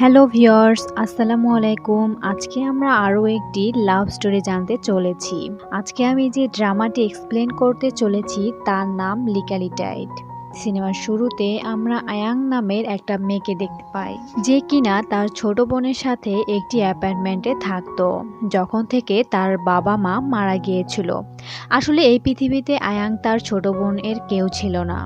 Hello viewers, আসসালামু আলাইকুম। আজকে আমরা আরও একটি লাভ স্টোরি জানতে চলেছি। আজকে আমি যে ড্রামাটি এক্সপ্লেন করতে চলেছি তার নাম লিগালি টাইড। সিনেমার শুরুতে আমরা আয়াং নামের একটা মেয়েকে দেখতে পাই, যে কিনা তার ছোট বোনের সাথে একটি অ্যাপার্টমেন্টে থাকতো যখন থেকে তার বাবা মা মারা গিয়েছিল। আসলে এই পৃথিবীতে আয়াং তার ছোট বোন এর কেউ ছিল না।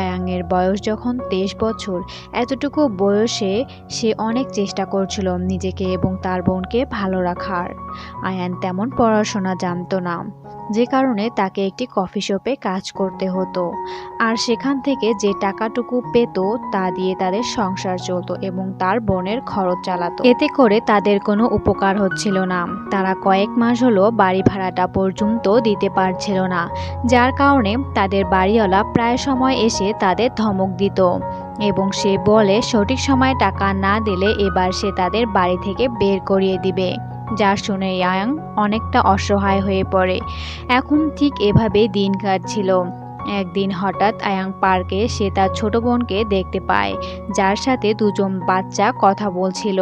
আয়াংয়ের বয়স যখন 23 বছর, এতটুকু বয়সে সে অনেক চেষ্টা করছিল নিজেকে এবং তার বোনকে ভালো রাখার। আয়ান তেমন পড়াশোনা জানতো না, যে কারণে তাকে একটি কফি শপে কাজ করতে হতো, আর সেখান থেকে যে টাকাটুকু পেত তা দিয়ে তাদের সংসার চলতো এবং তার বোনের খরচ চালাতো। এতে করে তাদের কোনো উপকার হচ্ছিল না। তারা কয়েক মাস হলো বাড়ি ভাড়াটা পর্যন্ত দিতে পারছিল না, যার কারণে তাদের বাড়িওয়ালা প্রায় সময় এসে তাদের ধমক দিত এবং সে বলে সঠিক সময়ে টাকা না দিলে এবার সে তাদের বাড়ি থেকে বের করিয়ে দিবে, যা শুনে আয়াং অনেকটা অসহায় হয়ে পড়ে। এখন ঠিক এভাবেই দিন কাটছিল। একদিন হঠাৎ আয়াং পার্কে সে তার ছোট বোনকে দেখতে পায়, যার সাথে দুজন বাচ্চা কথা বলছিল।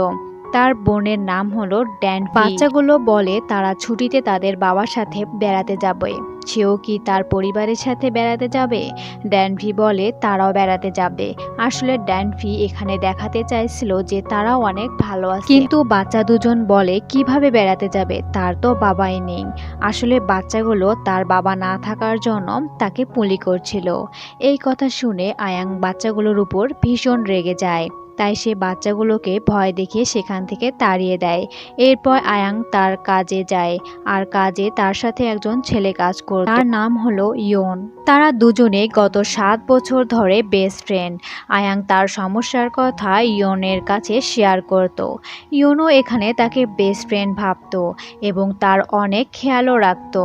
তার বোনের নাম হলো ড্যানফি। বাচ্চাগুলো বলে তারা ছুটিতে তাদের বাবার সাথে বেড়াতে যাবে। সেও কি তার পরিবারের সাথে বেড়াতে যাবে? ড্যানফি বলে তারাও বেড়াতে যাবে। আসলে ড্যানফি এখানে দেখাতে চাইছিল যে তারাও অনেক ভালো আছে, কিন্তু বাচ্চা দুজন বলে কিভাবে বেড়াতে যাবে, তার তো বাবাই নেই। আসলে বাচ্চাগুলো তার বাবা না থাকার জন্য তাকে বুলি করছিল। এই কথা শুনে আয়াং বাচ্চাগুলোর উপর ভীষণ রেগে যায়, তাই সে বাচ্চাগুলোকে ভয় দেখিয়ে সেখান থেকে তাড়িয়ে দেয়। এরপর আয়াং তার কাজে যায়, আর কাজে তার সাথে একজন ছেলে কাজ করত, তার নাম হলো ইয়ন। তারা দুজনে গত 7 বছর ধরে বেস্ট ফ্রেন্ড। আয়াং তার সমস্যার কথা ইয়নের কাছে শেয়ার করত। ইয়নও এখানে তাকে বেস্ট ফ্রেন্ড ভাবত এবং তার অনেক খেয়ালও রাখত।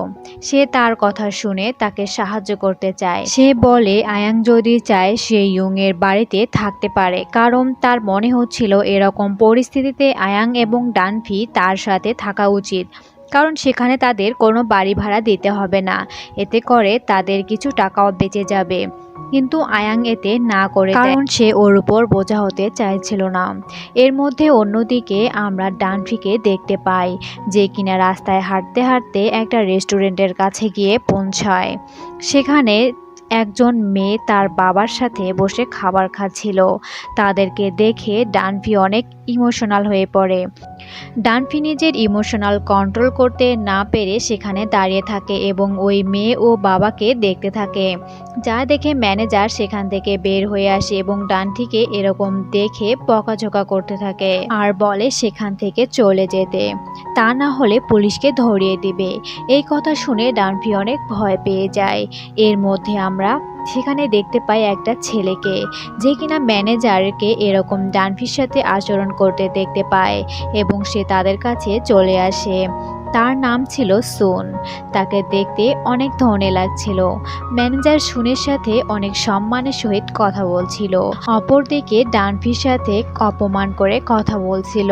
সে তার কথা শুনে তাকে সাহায্য করতে চায়। সে বলে আয়াং যদি চায় সে ইয়ংয়ের বাড়িতে থাকতে পারে, কারণ তার মনে হচ্ছিল এরকম পরিস্থিতিতে আয়াং এবং ডানফি তার সাথে থাকা উচিত, কারণ সেখানে তাদের কোনো বাড়ি ভাড়া দিতে হবে না। এতে করে তাদের কিছু টাকাও বেঁচে যাবে। কিন্তু আয়াং এতে না করে, কারণ সে ওর উপর বোঝা হতে চাইছিল না। এর মধ্যে অন্যদিকে আমরা ডানফিকে দেখতে পাই, যে কিনা রাস্তায় হাঁটতে হাঁটতে একটা রেস্টুরেন্টের কাছে গিয়ে পৌঁছায়। সেখানে একজন মেয়ে তার বাবার সাথে বসে খাবার খাচ্ছিল। তাদেরকে দেখে ডানফি অনেক ইমোশনাল হয়ে পড়ে। ডানফি নিজের ইমোশনাল কন্ট্রোল করতে না পেরে সেখানে দাঁড়িয়ে থাকে এবং ওই মেয়ে ও বাবাকে দেখতে থাকে, যা দেখে ম্যানেজার সেখান থেকে বের হয়ে আসে এবং ডানফিকে এরকম দেখে বকাঝকা করতে থাকে আর বলে সেখান থেকে চলে যেতে, তা না হলে পুলিশকে ধরিয়ে দিবে। এই কথা শুনে ডানফি অনেক ভয় পেয়ে যায়। এর মধ্যে আমরা সেখানে দেখতে পাই একটা ছেলেকে, যে কিনা ম্যানেজারকে এরকম ডানফির সাথে আচরণ করতে দেখতে পায় এবং সে তাদের কাছে চলে আসে। তার নাম ছিল সুন। তাকে দেখতে অনেক ধনী লাগছিল। ম্যানেজার সুনের সাথে অনেক সম্মানের সহিত কথা বলছিল, অপরদিকে ডানফির সাথে অপমান করে কথা বলছিল।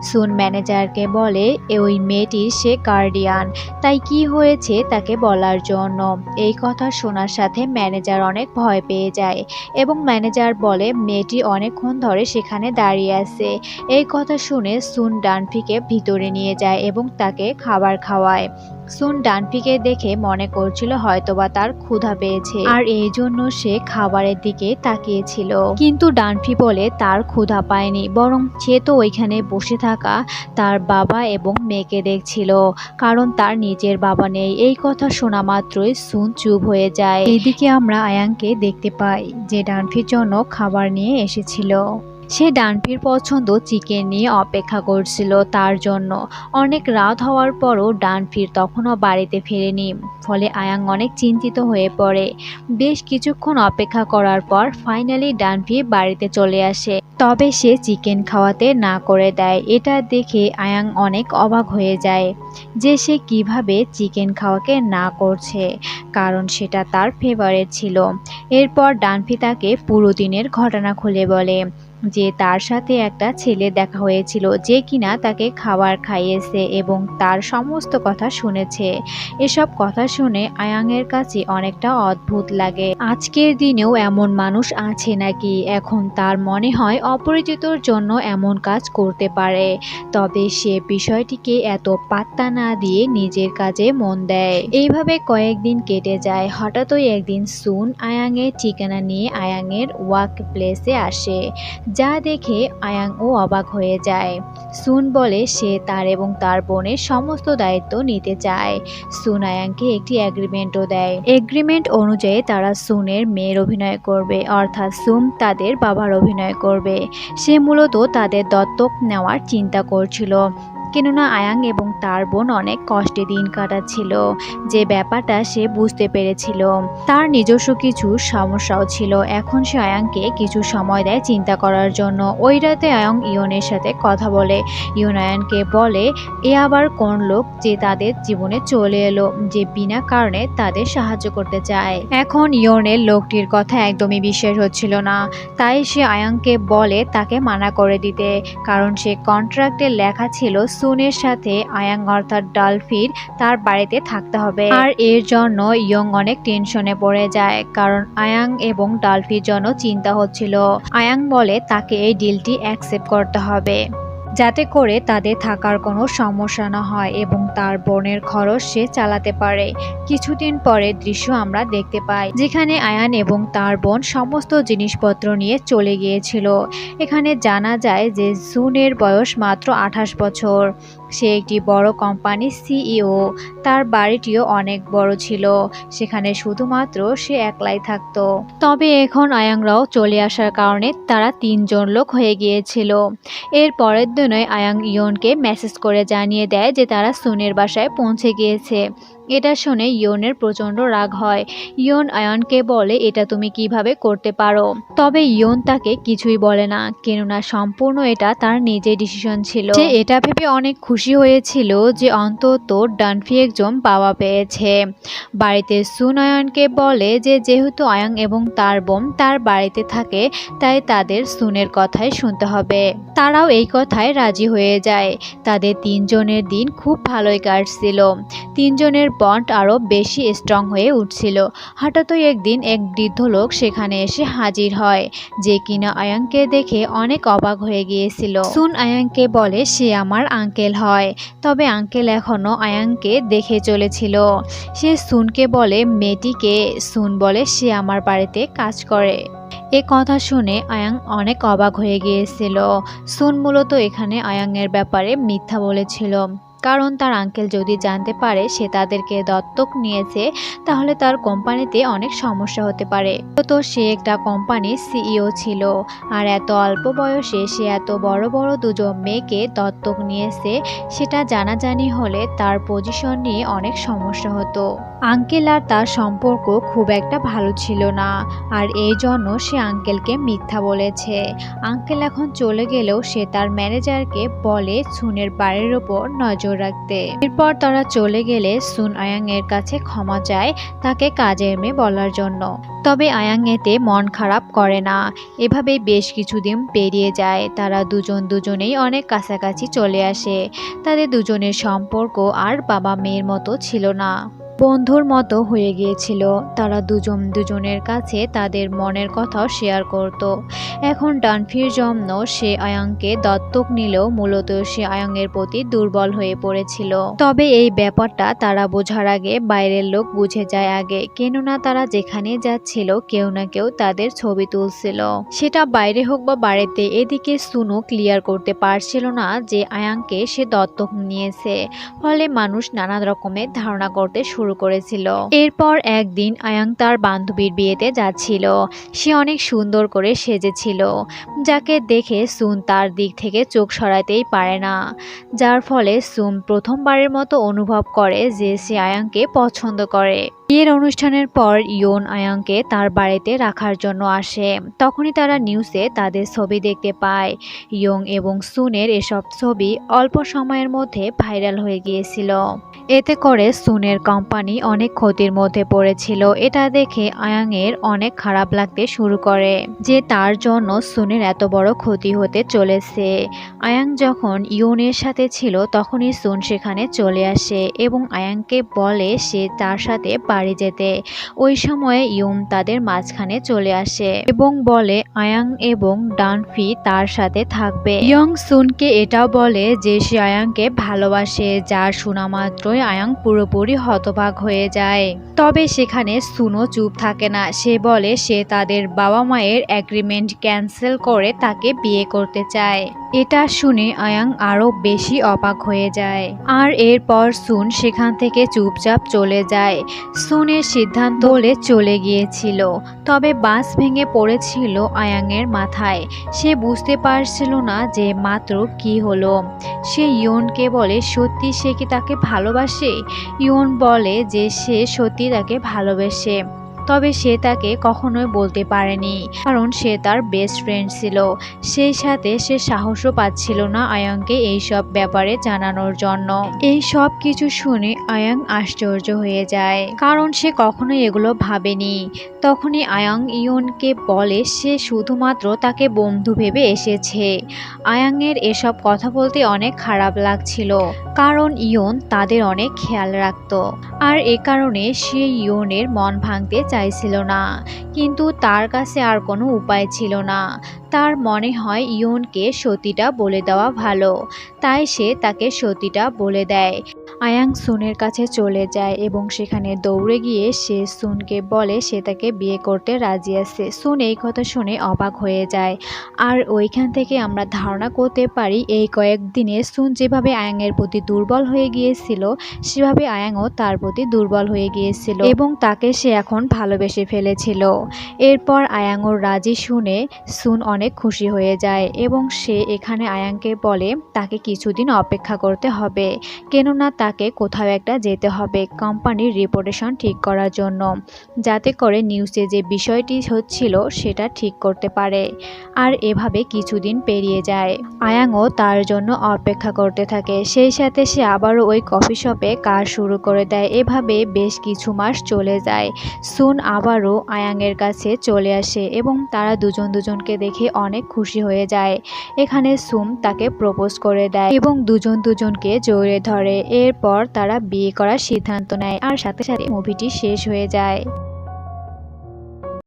সুন ম্যানেজারকে বলে ওই মেয়েটির সে গার্ডিয়ান, তাই কি হয়েছে তাকে বলার জন্য। এই কথা শোনার সাথে ম্যানেজার অনেক ভয় পেয়ে যায় এবং ম্যানেজার বলে মেয়েটি অনেকক্ষণ ধরে সেখানে দাঁড়িয়ে আছে। এই কথা শুনে সুন ডানফিকে ভিতরে নিয়ে যায় এবং তাকে খাবার খাওয়ায়। সুন ডানফিকে দেখে মনে করছিল হয়তোবা তার ক্ষুধা পেয়েছে, আর এই জন্য সে খাবারের দিকে তাকিয়েছিল। কিন্তু ডানফি বলে তার ক্ষুধা পায়নি, বরং সে তো ওইখানে বসে থাকা তার বাবা এবং মেয়েকে দেখছিল, কারণ তার নিজের বাবা নেই। এই কথা শোনা মাত্রই সুন চুপ হয়ে যায়। এইদিকে আমরা আয়াংকে দেখতে পাই, যে ডানফির জন্য খাবার নিয়ে এসেছিল। সে ডানফির পছন্দ চিকেন নিয়ে অপেক্ষা করছিল তার জন্য। অনেক রাত হওয়ার পরও ডানফির তখনও বাড়িতে ফেরেনি, ফলে আয়াং অনেক চিন্তিত হয়ে পড়ে। বেশ কিছুক্ষণ অপেক্ষা করার পর ফাইনালি ডানফি বাড়িতে চলে আসে, তবে সে চিকেন খাওয়াতে না করে দেয়। এটা দেখে আয়াং অনেক অবাক হয়ে যায় যে সে কিভাবে চিকেন খাওয়াকে না করছে, কারণ সেটা তার ফেভারিট ছিল। এরপর ডানফি তাকে পুরো দিনের ঘটনা খুলে বলে। যে তার সাথে একটা ছেলে দেখা হয়েছিল যে কিনা তাকে খাবার খাইয়েছে এবং তার সমস্ত কথা শুনেছে। এসব কথা শুনে আয়াংয়ের কাছে অনেকটা অদ্ভুত লাগে। আজকের দিনেও এমন মানুষ আছে নাকি? এখন তার মনে হয় অপরিচিতর জন্য এমন কাজ করতে পারে। তবে সে বিষয়টিকে এত পাত্তা না দিয়ে নিজের কাজে মন দেয়। এইভাবে কয়েকদিন কেটে যায়। হঠাৎই একদিন সুন আয়াংয়ের ঠিকানা নিয়ে আয়াংয়ের ওয়ার্ক প্লেসে আসে, যা দেখে আয়াংও অবাক হয়ে যায়। সুন বলে সে তার এবং তার বোনের সমস্ত দায়িত্ব নিতে চায়। সুন আয়াংকে একটি এগ্রিমেন্টও দেয়। এগ্রিমেন্ট অনুযায়ী তারা সুনের মেয়ের অভিনয় করবে, অর্থাৎ সুন তাদের বাবার অভিনয় করবে। সে মূলত তাদের দত্তক নেওয়ার চিন্তা করছিল, কেননা আয়াং এবং তার বোন অনেক কষ্টে দিন কাটাচ্ছিল। যে ব্যাপারটা সে বুঝতে পেরেছিল। তার নিজস্ব কিছু সমস্যাও ছিল। এখন সে আয়াংকে কিছু সময় দেয় চিন্তা করার জন্য। ওই রাতে আয়াং ইয়নের সাথে কথা বলে। ইয়ন আয়াংকে বলে এ আবার কোন লোক যে তাদের জীবনে চলে এলো, যে বিনা কারণে তাদের সাহায্য করতে চায়। এখন ইয়নের লোকটির কথা একদমই বিশ্বাস হচ্ছিল না। তাই সে আয়াংকে বলে তাকে মানা করে দিতে, কারণ সে কন্ট্রাক্টে লেখা ছিল সুনের সাথে আয়াং অর্থাৎ ডালফির তার বাড়িতে থাকতে হবে। আর এর জন্য ইয়ং অনেক টেনশনে পড়ে যায়, কারণ আয়াং এবং ডালফির জন্য চিন্তা হচ্ছিল। আয়াং বলে তাকে এই ডিলটি অ্যাকসেপ্ট করতে হবে, যাতে করে তাদের থাকার কোনো সমস্যা না হয় এবং তার বোনের খরচ সে চালাতে পারে। কিছুদিন পরে দৃশ্য আমরা দেখতে পাই, যেখানে আয়ান এবং তার বোন সমস্ত জিনিসপত্র নিয়ে চলে গিয়েছিল। এখানে জানা যায় যে জুনের বয়স মাত্র 28 বছর। সে একটি বড় কোম্পানির সিইও। তার বাড়িটিও অনেক বড় ছিল। সেখানে শুধুমাত্র সে একলাই থাকতো। তবে এখন আয়াংরাও চলে আসার কারণে তারা 3 জন লোক হয়ে গিয়েছিল। এর পরের দিনই আয়াং ইয়নকে মেসেজ করে জানিয়ে দেয় যে তারা সুনের বাসায় পৌঁছে গিয়েছে। এটা শুনে ইয়নের প্রচণ্ড রাগ হয়। ইয়ন আয়ানকে বলে এটা তুমি কিভাবে করতে পারো? তবে ইয়ন তাকে কিছুই বলে না, কেননা সম্পূর্ণ এটা তার নিজের ডিসিশন ছিল। সে এটা ভেবে অনেক খুশি হয়েছিল যে অন্তত ডানফি একজন বাবা পেয়েছে। বাড়িতে সুন আয়ানকে বলে যে যেহেতু আয়াং এবং তার বোন তার বাড়িতে থাকে, তাই তাদের সুনের কথাই শুনতে হবে। তারাও এই কথায় রাজি হয়ে যায়। তাদের 3 জনের দিন খুব ভালোই কাটছিল। 3 জনের বন্ড আরো বেশি স্ট্রং হয়ে উঠছিল। হঠাৎই একদিন এক বৃদ্ধ লোক সেখানে এসে হাজির হয়, যে কিনা আয়াংকে দেখে অনেক অবাক হয়ে গিয়েছিল। সুন আয়াংকে বলে সে আমার আঙ্কেল হয়। তবে আঙ্কেল এখনো আয়াংকে দেখে চলেছিল। সে সুনকে বলে মেয়েটিকে। সুন বলে সে আমার বাড়িতে কাজ করে। এ কথা শুনে আয়াং অনেক অবাক হয়ে গিয়েছিল। সুন মূলত এখানে আয়াংয়ের ব্যাপারে মিথ্যা বলেছিল, কারণ তার আঙ্কেল যদি জানতে পারে সে তাদেরকে দত্তক নিয়েছে, তাহলে তার কোম্পানিতে অনেক সমস্যা হতে পারে। তো সে একটা কোম্পানির সিইও ছিল, আর এত অল্প বয়সে সে এত বড় বড় 2 জন মেয়েকে দত্তক নিয়েছে, সেটা জানাজানি হলে তার পজিশন নিয়ে অনেক সমস্যা হতো। আঙ্কেল আর তার সম্পর্ক খুব একটা ভালো ছিল না, আর এই জন্য সে আঙ্কেলকে মিথ্যা বলেছে। আঙ্কেল এখন চলে গেলেও সে তার ম্যানেজারকে বলে সুনের বাড়ির ওপর নজর রাখতে। এরপর তারা চলে গেলে সুন আয়াং এর কাছে ক্ষমা চায় তাকে কাজের মেয়ে বলার জন্য। তবে আয়াং এতে মন খারাপ করে না। এভাবেই বেশ কিছুদিন পেরিয়ে যায়। তারা দুজনেই অনেক কাছাকাছি চলে আসে। তাদের দুজনের সম্পর্ক আর বাবা মেয়ের মতো ছিল না, বন্ধুর মতো হয়ে গিয়েছিল। তারা দুজনের কাছে তাদের মনের কথাও শেয়ার করত। এখন ডানফির জন্য সে আয়াংকে দত্তক নিলেও মূলত সে আয়াংয়ের প্রতি দুর্বল হয়ে পড়েছিল। তবে এই ব্যাপারটা তারা বোঝার আগে বাইরের লোক বুঝে যায় আগে, কেননা তারা যেখানে যাচ্ছিল কেউ না কেউ তাদের ছবি তুলছিল, সেটা বাইরে হোক বা বাড়িতে। এদিকে সুনু ক্লিয়ার করতে পারছিল না যে আয়াংকে সে দত্তক নিয়েছে, ফলে মানুষ নানা রকমের ধারণা করতে শুরু করেছিল। এরপর একদিন আয়াং তার বান্ধবীর বিয়েতে যাচ্ছিল। সে অনেক সুন্দর করে সেজেছিল, যাকে দেখে সুন তার দিক থেকে চোখ সরাতেই পারে না, যার ফলে সুন প্রথমবারের মতো অনুভব করে যে সে আয়াংকে পছন্দ করে। বিয়ের অনুষ্ঠানের পর ইয়ন আয়াংকে তার বাড়িতে রাখার জন্য আসে। তখনই তারা নিউজে তাদের ছবি দেখতে পায়। ইয়ং এবং সুনের এসব ছবি অল্প সময়ের মধ্যে ভাইরাল হয়ে গিয়েছিল। এতে করে সুনের কোম্পানি অনেক ক্ষতির মধ্যে পড়েছিল। এটা দেখে আয়াংয়ের অনেক খারাপ লাগতে শুরু করে যে তার জন্য সুনের এত বড় ক্ষতি হতে চলেছে। আয়াং যখন ইউনের সাথে ছিল তখনই সুন সেখানে চলে আসে এবং আয়াংকে বলে সে তার সাথে বাড়ি যেতে। ওই সময়ে ইউন তাদের মাঝখানে চলে আসে এবং বলে আয়াং এবং ডানফি তার সাথে থাকবে। ইয়ং সুনকে এটাও বলে যে সে আয়াংকে ভালোবাসে, যার শোনা মাত্রই আয়াং পুরোপুরি হতবাক হয়ে যায়। তবে সেখানে সুনও চুপ থাকে না। সে বলে সে তাদের বাবা মায়ের এগ্রিমেন্ট ক্যান্সেল করে তাকে বিয়ে করতে চায়। এটা শুনে আয়াং আরো বেশি অবাক হয়ে যায়। আর এরপর সুন সেখান থেকে চুপচাপ চলে যায়। সুনের সিদ্ধান্ত বলে চলে গিয়েছিল, তবে বাস ভেঙে পড়েছিল আয়াংয়ের মাথায়। সে বুঝতে পারছিল না যে মাত্র কি হলো। সে ইয়নকে বলে সত্যি সে কি তাকে ভালোবাসে। ইয়ন বলে যে সে সত্যি তাকে ভালোবাসে, তবে সে তাকে কখনোই বলতে পারেনি কারণ সে তার বেস্ট ফ্রেন্ড ছিল। সেই সাথে সে সাহসও পাচ্ছিল না আয়াংকে এইসব ব্যাপারে জানানোর জন্য। এই সব কিছু শুনে আয়াং আশ্চর্য হয়ে যায় কারণ সে কখনোই এগুলো ভাবেনি। তখনই আয়াং ইয়নকে বলে সে শুধুমাত্র তাকে বন্ধু ভেবে এসেছে। আয়াংয়ের এসব কথা বলতে অনেক খারাপ লাগছিল কারণ ইয়ন তাদের অনেক খেয়াল রাখত। আর এ কারণে সে ইয়নের মন ভাঙতে চাইছিল না, কিন্তু তার কাছে আর কোনো উপায় ছিল না। তার মনে হয় ইয়নকে সত্যিটা বলে দেওয়া ভালো, তাই সে তাকে সত্যিটা বলে দেয়। আয়াং সুনের কাছে চলে যায় এবং সেখানে দৌড়ে গিয়ে সে সুনকে বলে সে তাকে বিয়ে করতে রাজি আছে। সুন এই কথা শুনে অবাক হয়ে যায়। আর ওইখান থেকে আমরা ধারণা করতে পারি এই কয়েকদিনে সুন যেভাবে আয়াংয়ের প্রতি দুর্বল হয়ে গিয়েছিল সেভাবে আয়াংও তার প্রতি দুর্বল হয়ে গিয়েছিল এবং তাকে সে এখন ভালোবেসে ফেলেছিল। এরপর আয়াংওর রাজি শুনে সুন অনেক খুশি হয়ে যায় এবং সে এখানে আয়াংকে বলে তাকে কিছুদিন অপেক্ষা করতে হবে, কেননা তাকে কোথাও একটা যেতে হবে কোম্পানির রিপুটেশন ঠিক করার জন্য, যাতে করে নিউজে যে বিষয়টি হচ্ছিল সেটা ঠিক করতে পারে। আর এভাবে কিছুদিন পেরিয়ে যায়। আয়াংও তার জন্য অপেক্ষা করতে থাকে। সেই সাথে সে আবারও ওই কফি শপে কাজ শুরু করে দেয়। এভাবে বেশ কিছু মাস চলে যায়। সুন আবারও আয়াংয়ের কাছে চলে আসে এবং তারা দুজন দুজনকে দেখে অনেক খুশি হয়ে যায়। এখানে সুন তাকে প্রপোজ করে দেয় এবং দুজন দুজনকে জড়িয়ে ধরে। এরপর তারা বিয়ে করার সিদ্ধান্ত নেয় আর সাথে সাথে মুভিটি শেষ হয়ে যায়।